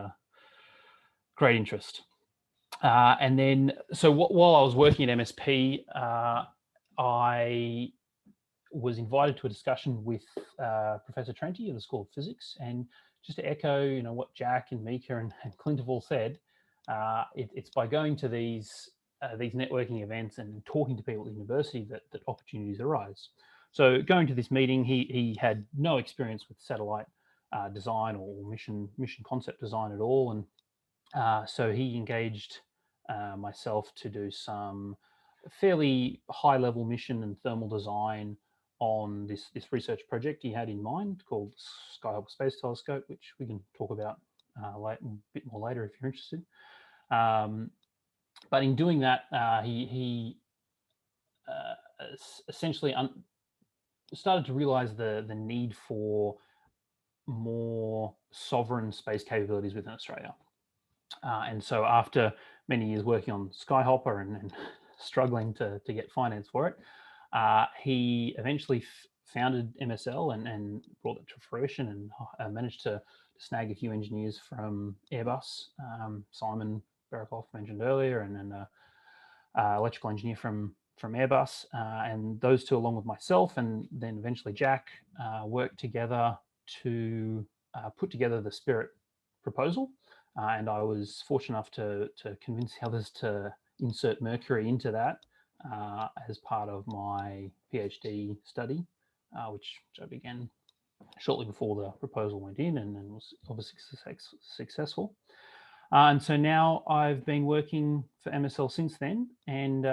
S4: interest. And then, so while I was working at MSP, I was invited to a discussion with Professor Trenti of the School of Physics, and just to echo, what Jack and Mika and Clint have all said, it's by going to these networking events and talking to people at the university that opportunities arise. So going to this meeting, he had no experience with satellite design or mission concept design at all, and so he engaged myself to do some fairly high-level mission and thermal design on this research project he had in mind called Skyhopper Space Telescope, which we can talk about a bit more later if you're interested. But in doing that, he essentially started to realize the need for more sovereign space capabilities within Australia. And so after many years working on Skyhopper and struggling to get finance for it, he eventually founded MSL and brought it to fruition, and managed to snag a few engineers from Airbus, Simon Barakoff mentioned earlier, and then electrical engineer from Airbus, and those two, along with myself, and then eventually Jack, worked together to put together the SpIRIT proposal. And I was fortunate enough to convince the others to insert Mercury into that as part of my PhD study, which I began shortly before the proposal went in, and was obviously successful. And so now I've been working for MSL since then, and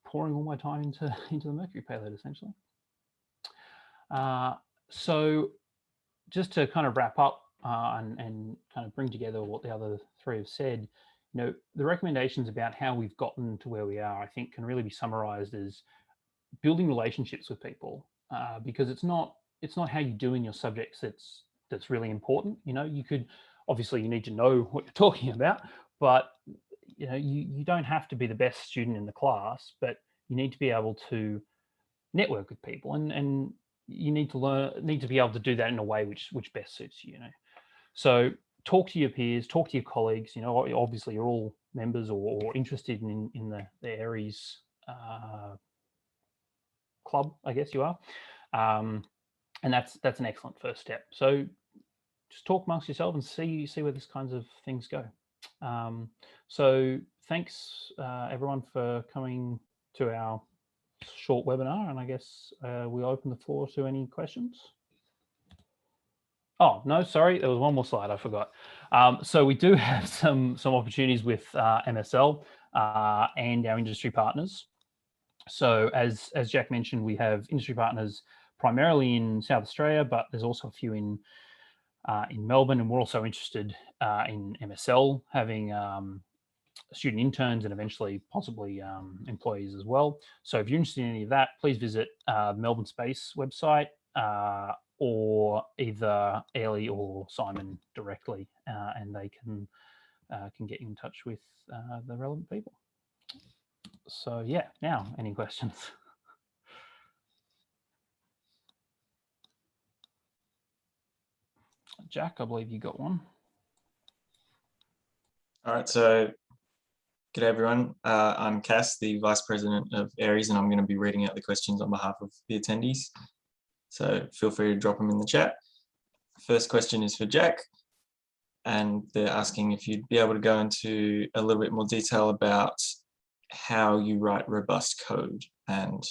S4: pouring all my time into the Mercury payload, essentially. So just to kind of wrap up and kind of bring together what the other three have said, the recommendations about how we've gotten to where we are, I think, can really be summarized as building relationships with people, because it's not how you do in your subjects that's really important. You could, obviously you need to know what you're talking about, but you don't have to be the best student in the class, but you need to be able to network with people, and you need to be able to do that in a way which best suits you. So talk to your peers, talk to your colleagues. Obviously you're all members or interested in the Aries club, I guess you are, and that's an excellent first step. So just talk amongst yourself and see where these kinds of things go. So thanks everyone for coming to our short webinar, and I guess we'll open the floor to any questions. Oh, no, sorry, there was one more slide I forgot. So we do have some opportunities with MSL and our industry partners. So as Jack mentioned, we have industry partners primarily in South Australia, but there's also a few in Melbourne, and we're also interested in MSL having student interns and eventually possibly employees as well. So if you're interested in any of that, please visit the Melbourne Space website, or either Ellie or Simon directly, and they can get in touch with the relevant people. So yeah, now any questions? Jack, I believe you got one.
S5: All right, so good everyone. I'm Cass, the Vice President of Aries, and I'm going to be reading out the questions on behalf of the attendees. So feel free to drop them in the chat. First question is for Jack, and they're asking if you'd be able to go into a little bit more detail about how you write robust code and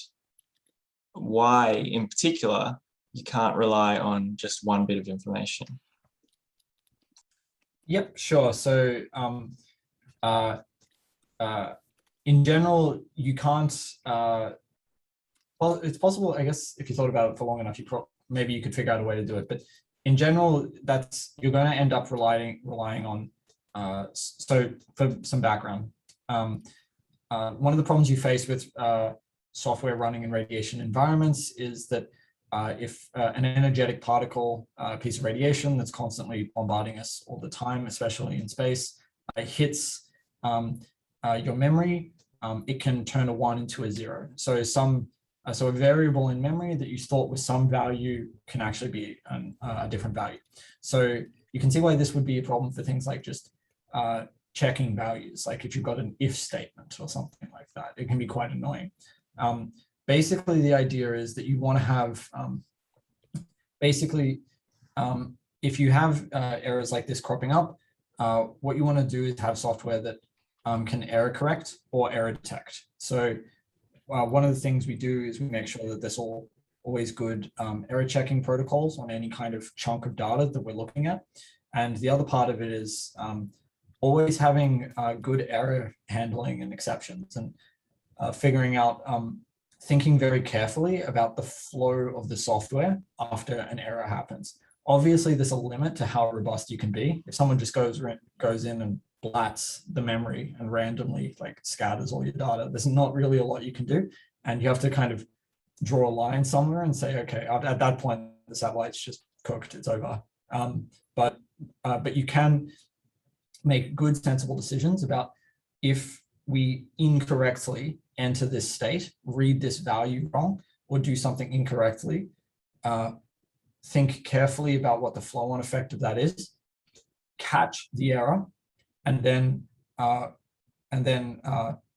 S5: why, in particular, you can't rely on just one bit of information.
S1: Yep, sure. So in general, you can't, well, it's possible, I guess, if you thought about it for long enough, maybe you could figure out a way to do it. But in general, you're going to end up relying on, so for some background, one of the problems you face with software running in radiation environments is that if an energetic particle, piece of radiation that's constantly bombarding us all the time, especially in space, hits your memory, it can turn a 1 into a 0. So so a variable in memory that you thought was some value can actually be a different value. So you can see why this would be a problem for things like just checking values, like if you've got an if statement or something like that, it can be quite annoying. Basically, the idea is that you want to have, if you have errors like this cropping up, what you want to do is have software that can error correct or error detect. So one of the things we do is we make sure that there's always good error checking protocols on any kind of chunk of data that we're looking at. And the other part of it is always having good error handling and exceptions, and figuring out, thinking very carefully about the flow of the software after an error happens. Obviously, there's a limit to how robust you can be. If someone just goes in and blats the memory and randomly like scatters all your data, there's not really a lot you can do. And you have to kind of draw a line somewhere and say, okay, at that point, the satellite's just cooked, it's over. But you can make good, sensible decisions about if we incorrectly enter this state, read this value wrong, or do something incorrectly, think carefully about what the flow-on effect of that is, catch the error, and then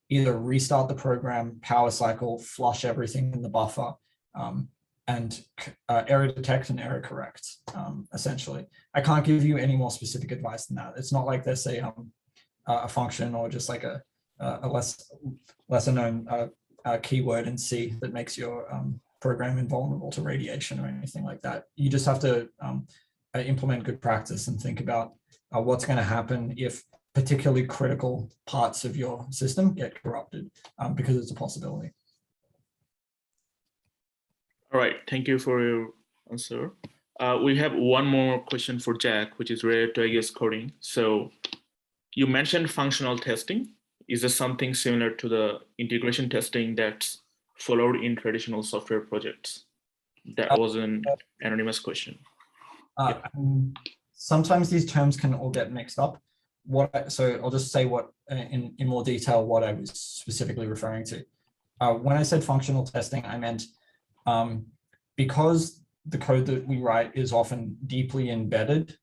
S1: either restart the program, power cycle, flush everything in the buffer, and error detect and error correct, essentially. I can't give you any more specific advice than that. It's not like there's a function or just like a lesser known keyword in C that makes your program invulnerable to radiation or anything like that. You just have to implement good practice and think about what's going to happen if particularly critical parts of your system get corrupted, because it's a possibility.
S6: All right, thank you for your answer. We have one more question for Jack, which is related to, I guess, coding. So you mentioned functional testing. Is this something similar to the integration testing that's followed in traditional software projects? That was an anonymous question.
S1: Sometimes these terms can all get mixed up. So I'll just say what in more detail what I was specifically referring to. When I said functional testing, I meant because the code that we write is often deeply embedded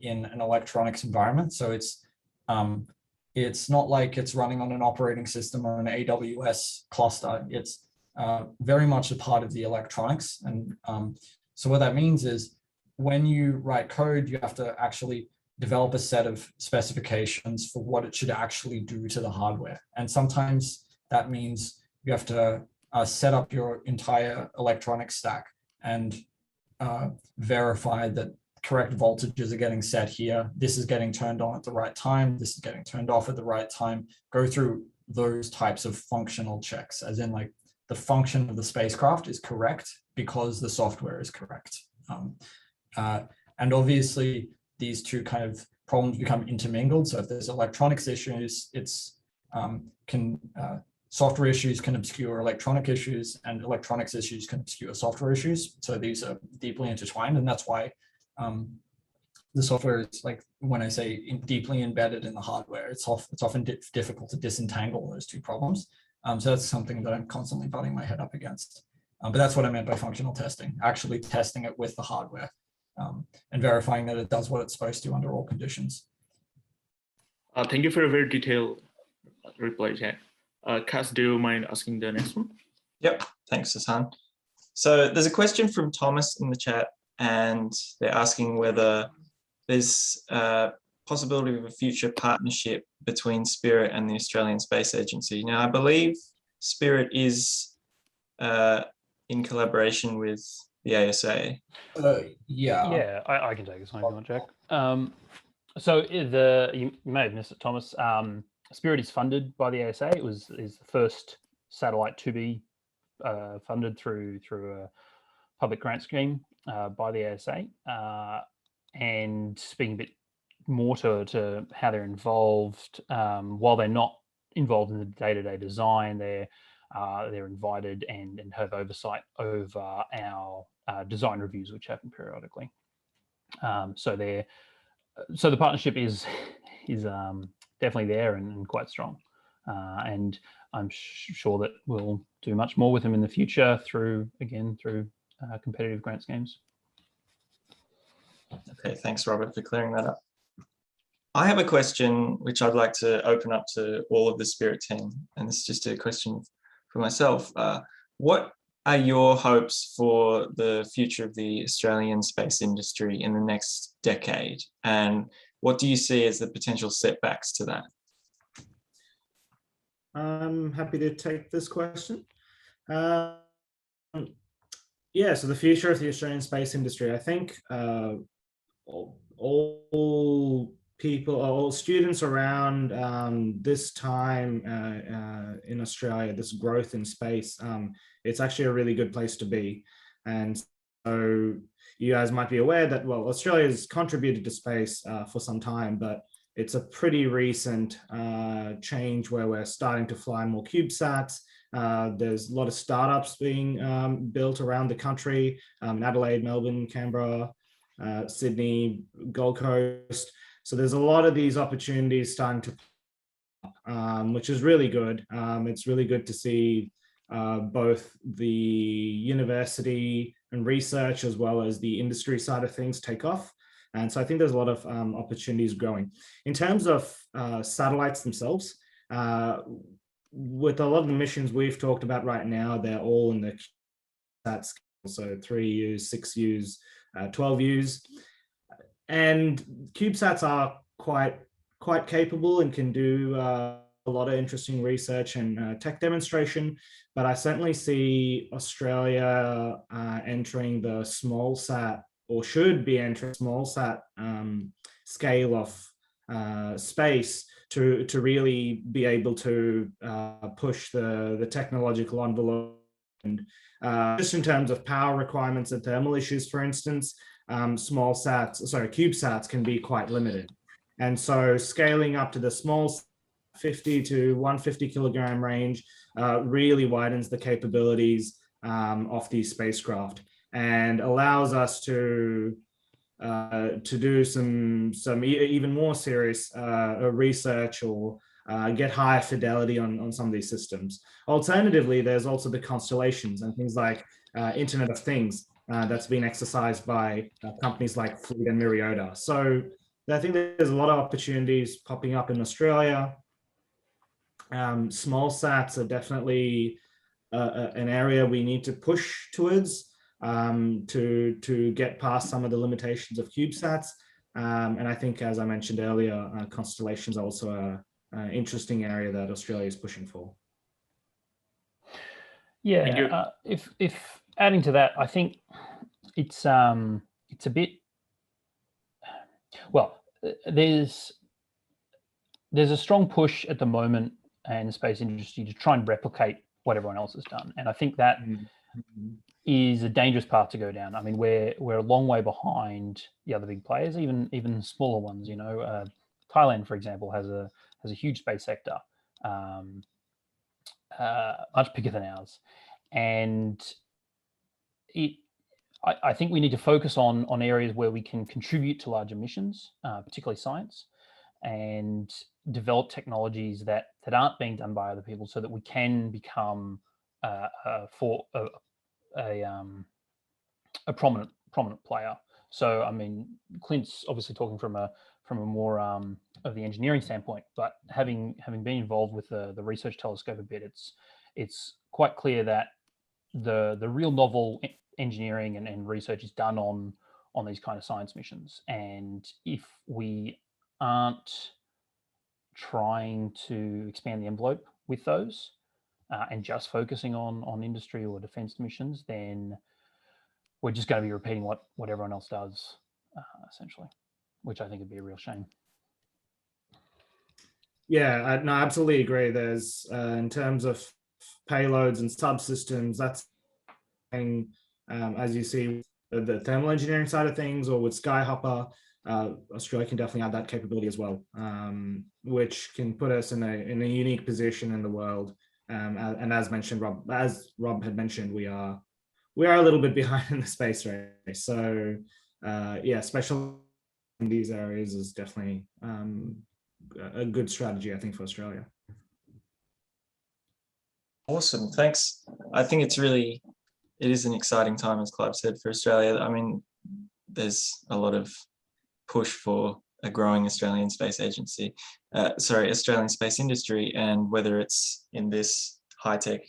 S1: in an electronics environment. So it's not like it's running on an operating system or an AWS cluster. It's very much a part of the electronics. And so what that means is when you write code, you have to actually develop a set of specifications for what it should actually do to the hardware. And sometimes that means you have to set up your entire electronic stack and verify that correct voltages are getting set here. This is getting turned on at the right time. This is getting turned off at the right time. Go through those types of functional checks, as in like the function of the spacecraft is correct because the software is correct. And obviously these two kind of problems become intermingled. So if there's electronics issues, it's software issues can obscure electronic issues, and electronics issues can obscure software issues. So these are deeply intertwined, and that's why the software is, like, when I say deeply embedded in the hardware, it's often difficult to disentangle those two problems. So that's something that I'm constantly butting my head up against. But that's what I meant by functional testing, actually testing it with the hardware and verifying that it does what it's supposed to under all conditions.
S6: Thank you for a very detailed reply, Jack. Cass, do you mind asking the next one?
S5: Yep, thanks, Hassan. So there's a question from Thomas in the chat, and they're asking whether there's a possibility of a future partnership between SpIRIT and the Australian Space Agency. Now, I believe SpIRIT is in collaboration with the ASA.
S4: Yeah, I can take this one if you want, Jack. So you may have missed it, Thomas. SpIRIT is funded by the ASA. Is the first satellite to be funded through a public grant scheme by the ASA. And speaking a bit more to how they're involved, while they're not involved in the day-to-day design, they're invited and have oversight over our design reviews, which happen periodically. So the partnership is definitely there and quite strong, and I'm sure that we'll do much more with them in the future through competitive grant schemes.
S5: Okay, thanks, Robert, for clearing that up. I have a question which I'd like to open up to all of the SpIRIT team, and this is just a question for myself. What are your hopes for the future of the Australian space industry in the next decade, and what do you see as the potential setbacks to that?
S3: I'm happy to take this question. Yeah, so the future of the Australian space industry, I think all students around this time in Australia, this growth in space, it's actually a really good place to be. And so you guys might be aware that, well, Australia has contributed to space for some time, but it's a pretty recent change where we're starting to fly more CubeSats. There's a lot of startups being built around the country, in Adelaide, Melbourne, Canberra, Sydney, Gold Coast. So there's a lot of these opportunities starting to, which is really good. It's really good to see both the university and research as well as the industry side of things take off. And so I think there's a lot of opportunities growing. In terms of satellites themselves, with a lot of the missions we've talked about right now, they're all in the CubeSat scale, so 3Us, 6Us, 12Us. And CubeSats are quite capable and can do a lot of interesting research and tech demonstration, but I certainly see Australia entering the small sat, or should be entering small sat scale of space to really be able to push the technological envelope. And just in terms of power requirements and thermal issues, for instance, CubeSats can be quite limited. And so scaling up to the small 50 to 150 kilogram range really widens the capabilities of these spacecraft and allows us to do some even more serious research or get higher fidelity on some of these systems. Alternatively, there's also the constellations and things like Internet of Things that's been exercised by companies like Fleet and Myriota. So I think there's a lot of opportunities popping up in Australia. Small sats are definitely an area we need to push towards to get past some of the limitations of CubeSats. And I think, as I mentioned earlier, constellations are also an interesting area that Australia is pushing for.
S4: Yeah, if adding to that, I think it's a bit, well, there's a strong push at the moment in the space industry to try and replicate what everyone else has done, and I think that is a dangerous path to go down. I mean, we're a long way behind the other big players, even smaller ones. You know, Thailand, for example, has a huge space sector, much bigger than ours, and I think we need to focus on areas where we can contribute to larger missions, particularly science, and develop technologies that aren't being done by other people, so that we can become a prominent player. So I mean, Clint's obviously talking from a more of the engineering standpoint, but having been involved with the research telescope a bit, it's quite clear that the real novel engineering and research is done on these kind of science missions. And if we aren't trying to expand the envelope with those and just focusing on industry or defense missions, then we're just going to be repeating what everyone else does, essentially, which I think would be a real shame.
S3: Yeah, no, I absolutely agree. There's in terms of payloads and subsystems, that's as you see the thermal engineering side of things, or with Skyhopper, Australia can definitely add that capability as well, which can put us in a unique position in the world. And as mentioned, Rob had mentioned, we are a little bit behind in the space race. So yeah, special in these areas is definitely a good strategy, I think, for Australia.
S5: Awesome, thanks. I think it is an exciting time, as Clive said, for Australia. I mean, there's a lot of push for a growing Australian space agency, Australian space industry, and whether it's in this high-tech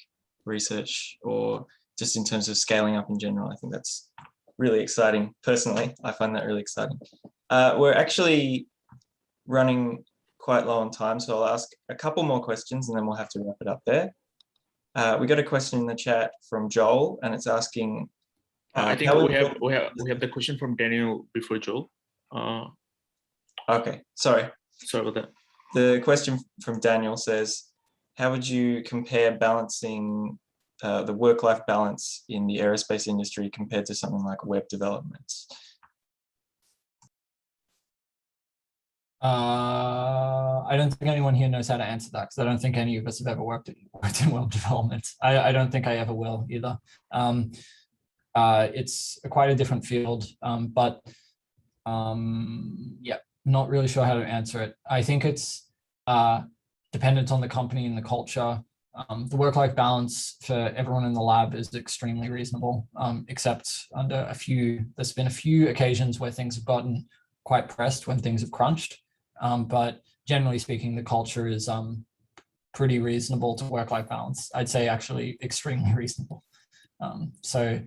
S5: research or just in terms of scaling up in general, I think that's really exciting. Personally, I find that really exciting. We're actually running quite low on time, so I'll ask a couple more questions and then we'll have to wrap it up there. We got a question in the chat from Joel, and it's asking.
S6: I think we have the question from Daniel before Joel.
S5: Okay, sorry
S6: about that.
S5: The question from Daniel says, how would you compare balancing the work-life balance in the aerospace industry compared to something like web development?
S1: I don't think anyone here knows how to answer that, because I don't think any of us have ever worked in web development. I don't think I ever will either. It's quite a different field, but yeah, not really sure how to answer it. I think it's dependent on the company and the culture. The work-life balance for everyone in the lab is extremely reasonable, except under there's been a few occasions where things have gotten quite pressed when things have crunched. But generally speaking, the culture is pretty reasonable to work-life balance. I'd say actually extremely reasonable. So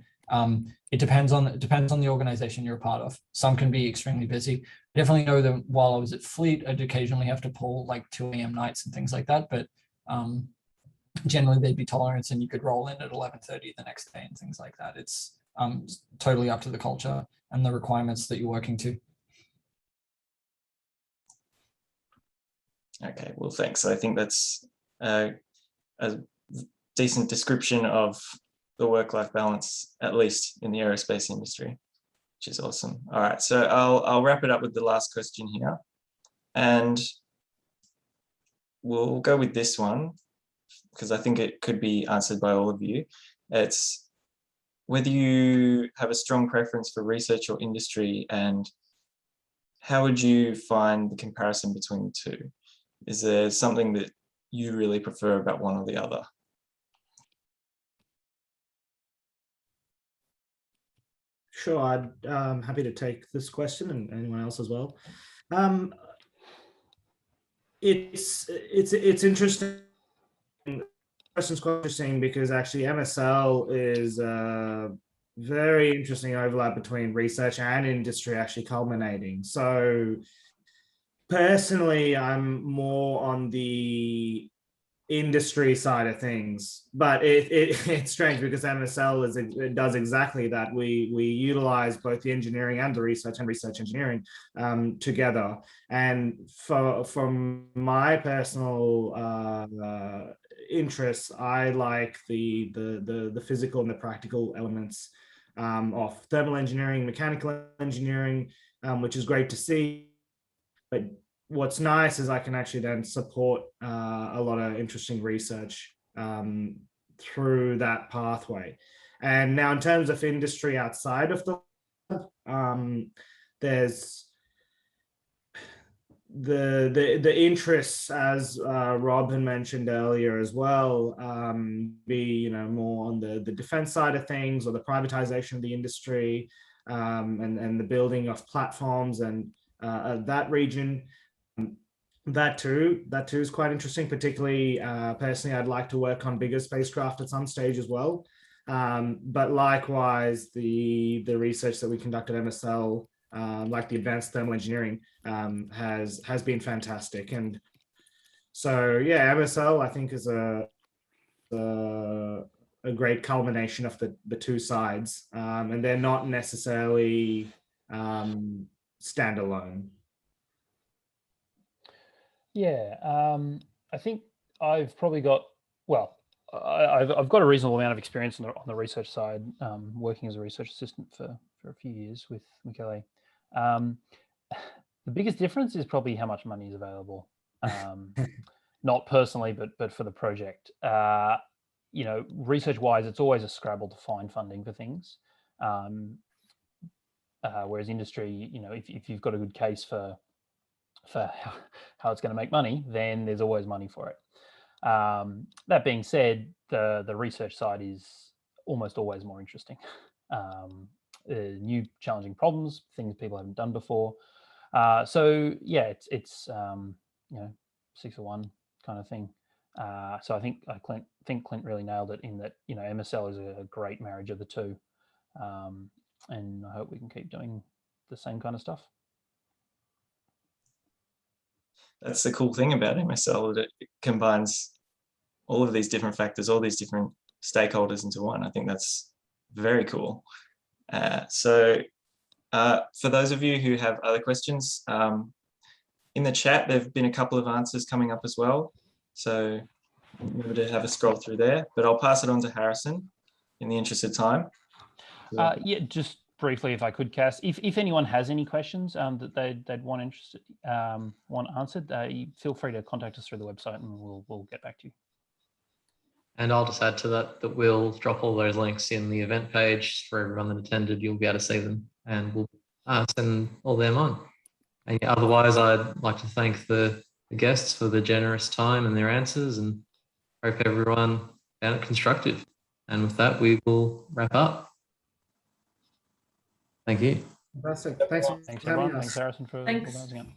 S1: it depends on the organization you're a part of. Some can be extremely busy. I definitely know that while I was at Fleet, I'd occasionally have to pull like 2 a.m. nights and things like that. But generally they'd be tolerant, and you could roll in at 11:30 the next day and things like that. It's totally up to the culture and the requirements that you're working to.
S5: Okay, well, thanks. I think that's a decent description of the work-life balance, at least in the aerospace industry, which is awesome. All right, so I'll wrap it up with the last question here, and we'll go with this one because I think it could be answered by all of you. It's whether you have a strong preference for research or industry, and how would you find the comparison between the two? Is there something that you really prefer about one or the other?
S3: Sure, I'm happy to take this question, and anyone else as well. It's interesting. The question's quite interesting because actually MSL is a very interesting overlap between research and industry actually culminating. So personally, I'm more on the industry side of things, but it's strange because MSL it does exactly that. We utilize both the engineering and the research and research engineering together. And from my personal interests, I like the physical and the practical elements of thermal engineering, mechanical engineering, which is great to see. But what's nice is I can actually then support a lot of interesting research through that pathway. And now in terms of industry outside of the there's the interests, as Rob had mentioned earlier as well, be more on the defense side of things, or the privatization of the industry, and the building of platforms and that region. That too is quite interesting. Particularly, personally, I'd like to work on bigger spacecraft at some stage as well. But likewise, the research that we conduct at MSL, like the advanced thermal engineering, has been fantastic. And so, yeah, MSL I think is a great culmination of the two sides, and they're not necessarily standalone.
S4: Yeah, I think I've probably got, well, I've got a reasonable amount of experience on the research side, working as a research assistant for a few years with Michele. The biggest difference is probably how much money is available. Not personally, but for the project. Research-wise, it's always a scrabble to find funding for things. Whereas industry, if you've got a good case for how it's going to make money, then there's always money for it. That being said, the research side is almost always more interesting. New challenging problems, things people haven't done before. So yeah, it's 6 of 1 kind of thing. So I think Clint really nailed it in that MSL is a great marriage of the two, and I hope we can keep doing the same kind of stuff.
S5: That's the cool thing about MSL, that it combines all of these different factors, all these different stakeholders into one. I think that's very cool. So for those of you who have other questions, in the chat, there have been a couple of answers coming up as well. So remember to have a scroll through there, but I'll pass it on to Harrison in the interest of time.
S4: Yeah, just briefly, if I could, Cass, if anyone has any questions that they'd want answered, feel free to contact us through the website, and we'll get back to you.
S7: And I'll just add to that we'll drop all those links in the event page for everyone that attended. You'll be able to see them, and we'll send all them on. And otherwise, I'd like to thank the guests for the generous time and their answers, and hope everyone found it constructive. And with that, we will wrap up. Thank you.
S3: Fantastic. Thanks
S4: Thanks everyone. Thanks Harrison for
S2: Thanks.
S4: organizing it.